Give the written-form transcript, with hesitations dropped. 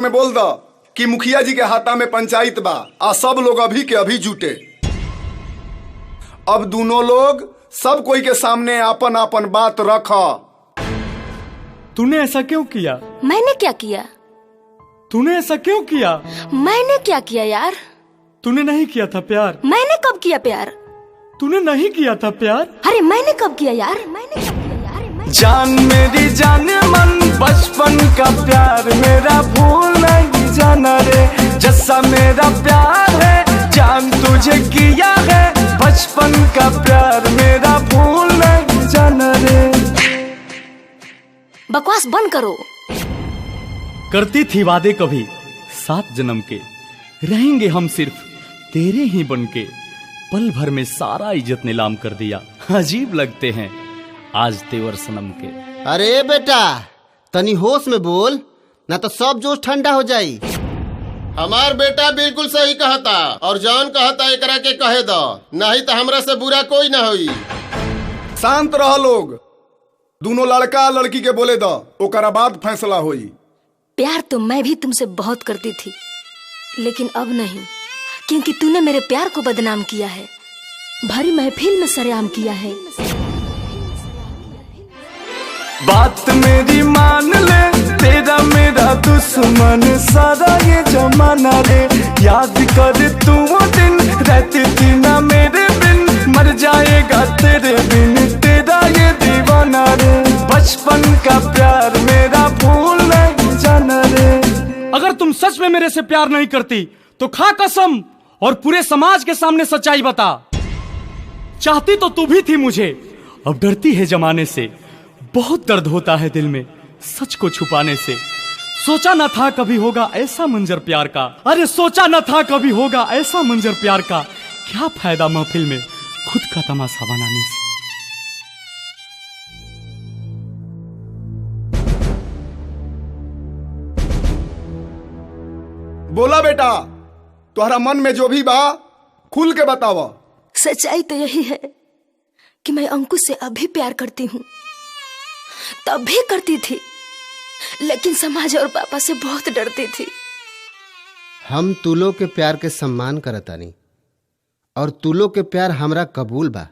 में बोल दो कि मुखिया जी के हाथा में पंचायत बा आ सब लोग अभी के अभी जुटे। अब दोनों लोग सब कोई के सामने आपन आपन बात रखा। तूने ऐसा क्यों किया? मैंने क्या किया? तूने ऐसा क्यों किया? मैंने क्या किया यार? तूने नहीं किया था प्यार। मैंने कब किया प्यार? तूने नहीं किया था प्यार। अरे मैंने कब किया यार? मैंने कब किया यार? जान मेरी जान मन बचपन का प्यार मेरा भूल नहीं जाना रे। जैसा मेरा प्यार है जान तुझे किया है, बचपन का प्यार मेरा भूल नहीं जाना रे। बकवास बंद करो। करती थी वादे कभी 7 जन्म के, रहेंगे हम सिर्फ तेरे ही बनके। पल भर में सारा इज्जत नीलाम कर दिया, अजीब लगते हैं आज तेवर सनम के। अरे बेटा तनी होश में बोल, ना तो सब जोश ठंडा हो जाई। हमार बेटा बिल्कुल सही कहता और जौन कहता एकरा के कहे दो, नहीं तो हमरा से बुरा कोई ना होई। शांत रह लोग, दोनों लड़का लड़की के बोले दो, ओकरा बाद फैसला होई। प्यार तो मैं भी तुमसे बहुत करती थी, लेकिन अब नहीं, क्योंकि तूने मेरे प्यार को बदनाम किया है, भरी महफिल में सरेआम किया है। बात मेरी मान ले, तेरा मेरा दुश्मन सारा ये जमाना रे। याद कर तू वो दिन रहती थी ना मेरे बिन, मर जाएगा तेरे बिन तेरा ये दीवाना रे। बचपन का प्यार मेरा भूल नहीं जाना रे। अगर तुम सच में मेरे से प्यार नहीं करती तो खा कसम और पूरे समाज के सामने सच्चाई बता। चाहती तो तू भी थी मुझे, अब डरती है जमाने से। बहुत दर्द होता है दिल में सच को छुपाने से। सोचा न था कभी होगा ऐसा मंजर प्यार का, अरे सोचा न था कभी होगा ऐसा मंजर प्यार का। क्या फायदा महफिल में खुद का तमाशा बनाने से। बोला बेटा, तुम्हारा मन में जो भी बा खुल के बतावा। सच्चाई तो यही है कि मैं अंकुश से अभी प्यार करती हूँ, तब भी करती थी, लेकिन समाज और पापा से बहुत डरती थी। हम तुलो के प्यार के सम्मान करतानी और तुलो के प्यार हमरा कबूल बा।